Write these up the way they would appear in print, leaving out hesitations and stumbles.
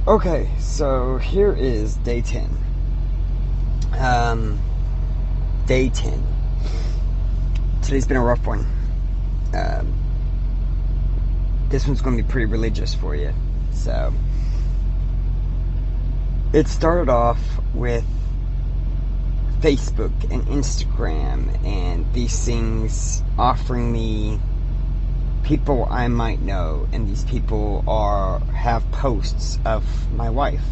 Okay, so here is day 10. Day 10. Today's been a rough one. Um, this one's going to be pretty religious for you. So, it started off with Facebook and Instagram and these things offering me people I might know, and these people have posts of my wife,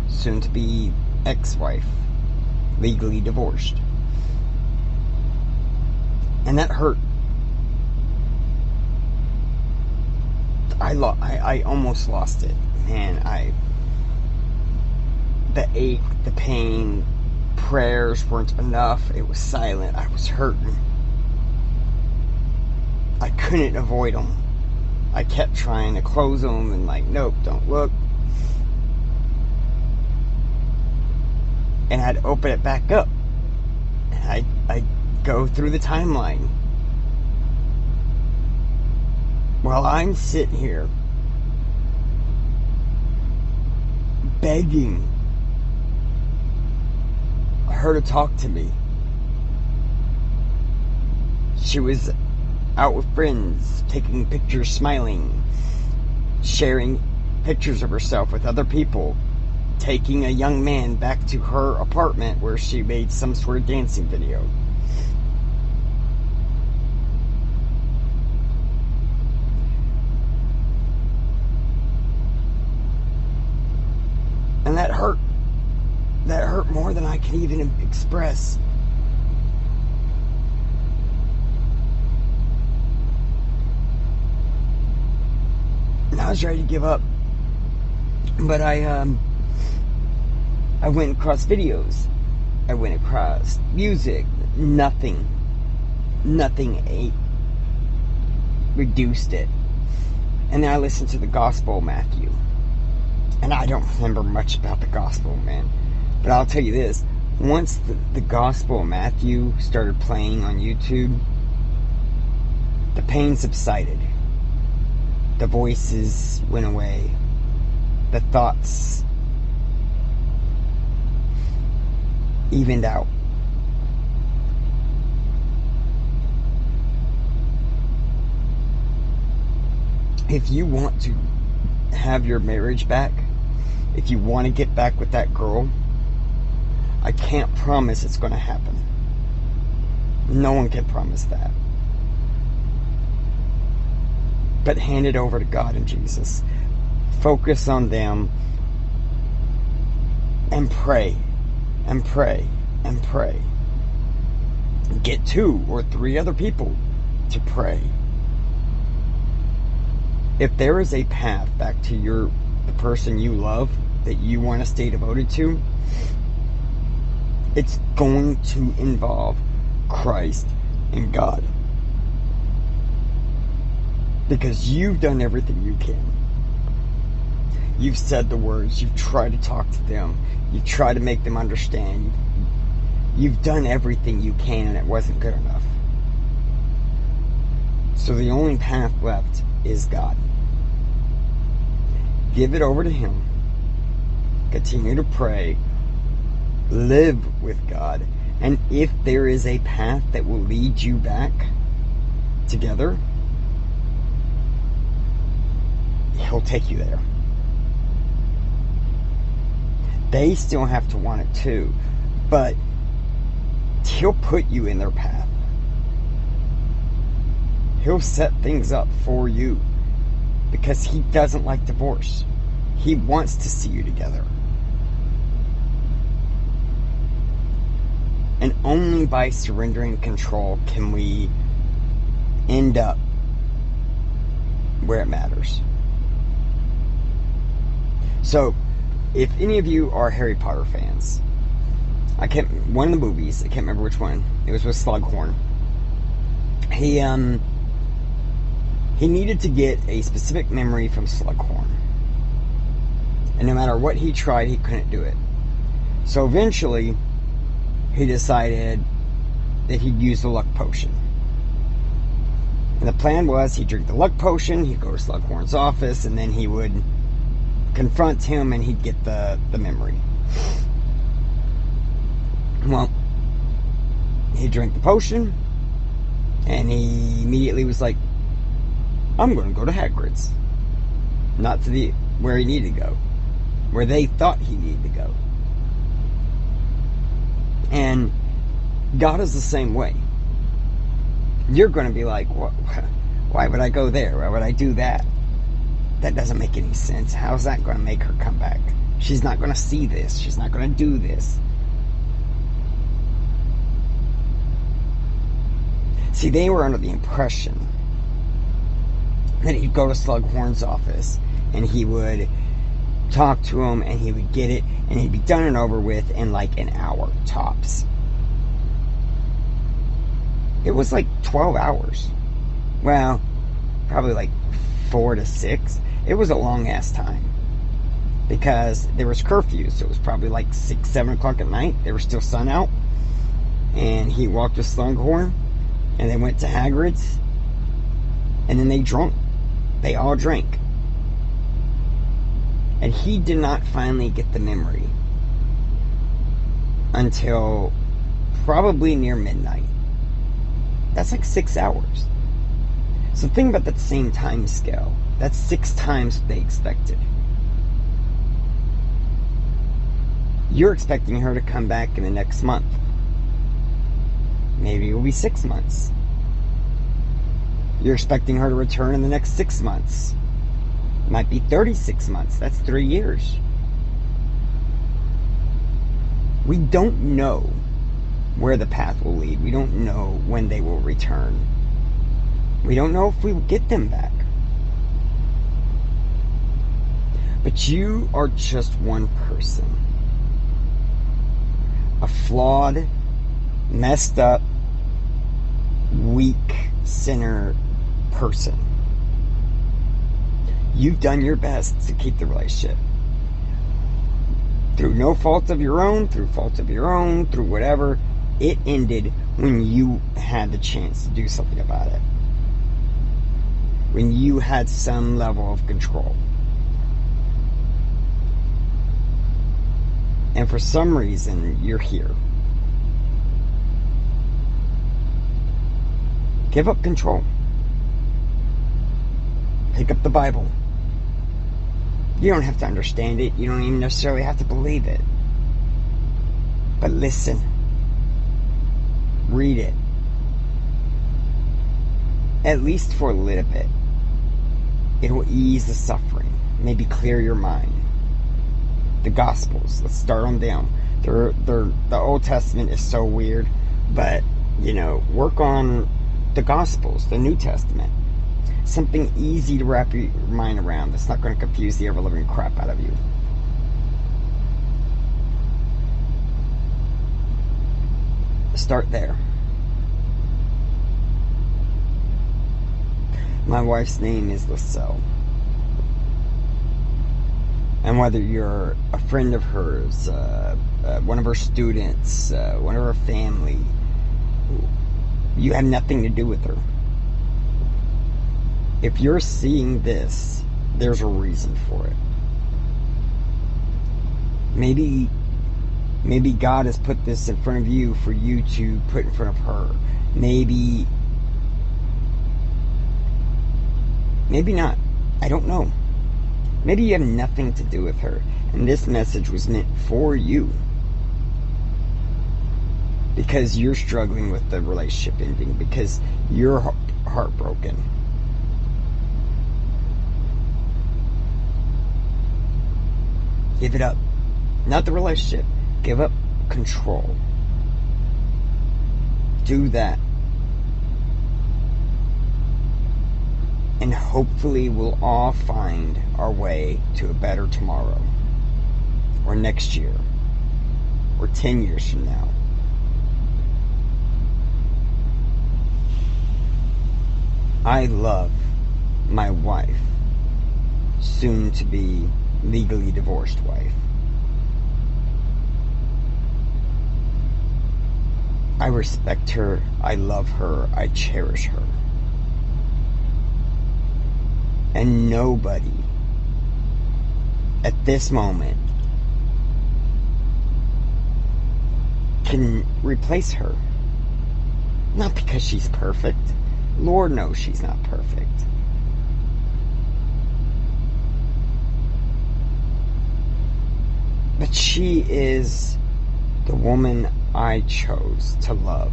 soon to be ex-wife, legally divorced. And that hurt. I almost lost it. Man, the ache, the pain, prayers weren't enough. It was silent. I was hurting. I couldn't avoid them. I kept trying to close them and nope, don't look. And I'd open it back up. And I'd go through the timeline. While I'm sitting here begging her to talk to me. She was out with friends, taking pictures, smiling, sharing pictures of herself with other people, taking a young man back to her apartment where she made some sort of dancing video. And that hurt. That hurt more than I can even express. And I was ready to give up. But I went across videos. I went across music. Nothing reduced it. And then I listened to the Gospel of Mathew. And I don't remember much about the Gospel, man. But I'll tell you this. Once the Gospel of Mathew started playing on YouTube, the pain subsided. The voices went away. The thoughts evened out. If you want to have your marriage back, if you want to get back with that girl, I can't promise it's going to happen. No one can promise that. But hand it over to God and Jesus. Focus on them and pray and pray and pray. Get 2 or 3 other people to pray. If there is a path back to the person you love that you want to stay devoted to, it's going to involve Christ and God. Because you've done everything you can. You've said the words. You've tried to talk to them. You've tried to make them understand. You've done everything you can, and it wasn't good enough. So the only path left is God. Give it over to Him. Continue to pray. Live with God. And if there is a path that will lead you back together, He'll take you there. They still have to want it too, but He'll put you in their path. He'll set things up for you because He doesn't like divorce. He wants to see you together. And only by surrendering control can we end up where it matters. So, if any of you are Harry Potter fans, one of the movies, I can't remember which one, it was with Slughorn. He needed to get a specific memory from Slughorn. And no matter what he tried, he couldn't do it. So eventually, he decided that he'd use the luck potion. And the plan was he'd drink the luck potion, he'd go to Slughorn's office, and then he would confront him and he'd get the memory. Well, he drank the potion, and he immediately was like, I'm going to go to Hagrid's. Not to where he needed to go. Where they thought he needed to go. And God is the same way. You're going to be like, why would I go there? Why would I do that? That doesn't make any sense. How's that going to make her come back? She's not going to see this. She's not going to do this. See, they were under the impression that he'd go to Slughorn's office and he would talk to him and he would get it and he'd be done and over with in like an hour tops. It was like 12 hours. Well, probably like 4 to 6. It was a long ass time. Because there was curfew, so it was probably like 6, 7 o'clock at night. There was still sun out. And he walked with Slughorn. And they went to Hagrid's. And then they drank. They all drank. And he did not finally get the memory until probably near midnight. That's like 6 hours. So think about that same time scale. That's 6 times what they expected. You're expecting her to come back in the next month. Maybe it will be 6 months. You're expecting her to return in the next 6 months. It might be 36 months. That's 3 years. We don't know where the path will lead. We don't know when they will return. We don't know if we will get them back. But you are just one person. A flawed, messed up, weak, sinner person. You've done your best to keep the relationship. Through no fault of your own, through whatever, it ended when you had the chance to do something about it. When you had some level of control. And for some reason, you're here. Give up control. Pick up the Bible. You don't have to understand it. You don't even necessarily have to believe it. But listen. Read it. At least for a little bit. It will ease the suffering. Maybe clear your mind. The Gospels. Let's start on down. The Old Testament is so weird. But, work on the Gospels, the New Testament. Something easy to wrap your mind around that's not going to confuse the ever-living crap out of you. Start there. My wife's name is Lacelle. And whether you're a friend of hers, one of her students, one of her family, you have nothing to do with her. If you're seeing this, there's a reason for it. Maybe God has put this in front of you for you to put in front of her. Maybe not. I don't know. Maybe you have nothing to do with her, and this message was meant for you. Because you're struggling with the relationship ending, because you're heartbroken. Give it up. Not the relationship. Give up control. Do that. And hopefully we'll all find our way to a better tomorrow. Or next year. Or 10 years from now. I love my wife. Soon to be legally divorced wife. I respect her, I love her, I cherish her. And nobody at this moment can replace her. Not because she's perfect. Lord knows she's not perfect. But she is the woman I chose to love.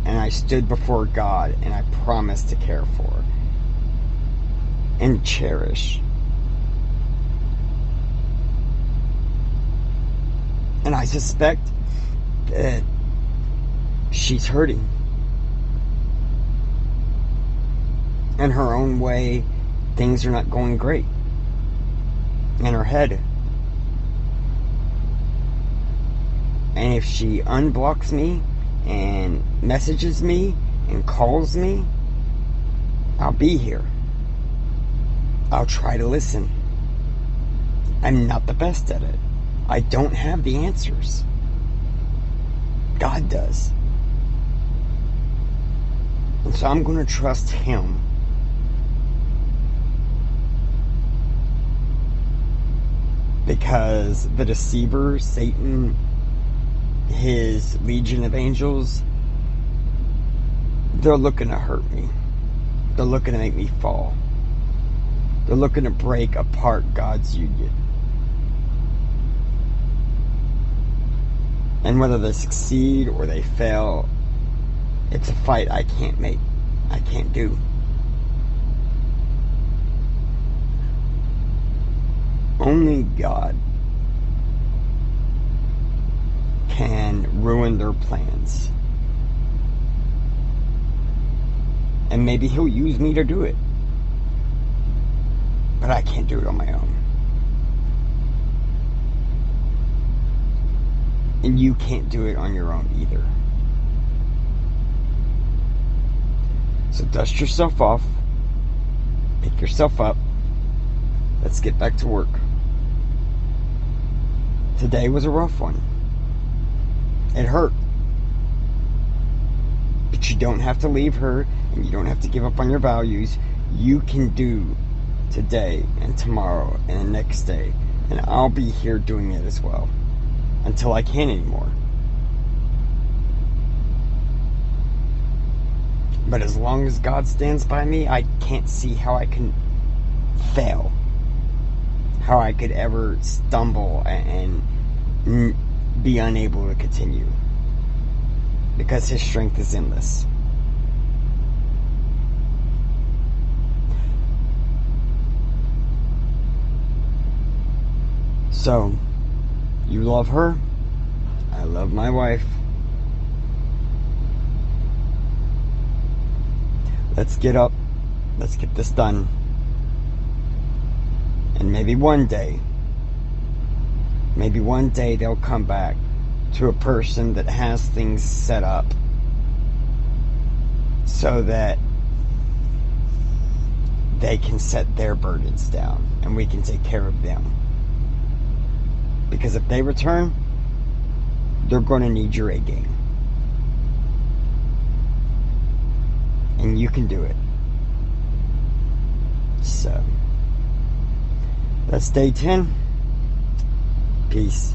And I stood before God and I promised to care for and cherish. And I suspect that she's hurting. In her own way, things are not going great. In her head. And if she unblocks me and messages me and calls me, I'll be here. I'll try to listen. I'm not the best at it. I don't have the answers. God does. And so I'm going to trust Him. Because the deceiver, Satan, his legion of angels, they're looking to hurt me. They're looking to make me fall. They're looking to break apart God's union. And whether they succeed or they fail, it's a fight I can't make. I can't do. Only God can ruin their plans. And maybe He'll use me to do it. But I can't do it on my own. And you can't do it on your own either. So dust yourself off. Pick yourself up. Let's get back to work. Today was a rough one. It hurt. But you don't have to leave her, and you don't have to give up on your values. You can do today and tomorrow and the next day. And I'll be here doing it as well. Until I can't anymore. But as long as God stands by me, I can't see how I can fail. How I could ever stumble and be unable to continue. Because His strength is endless. So, you love her. I love my wife. Let's get up. Let's get this done. And maybe one day they'll come back to a person that has things set up so that they can set their burdens down and we can take care of them. Because if they return, they're going to need your A game. And you can do it. So, that's day 10. Peace.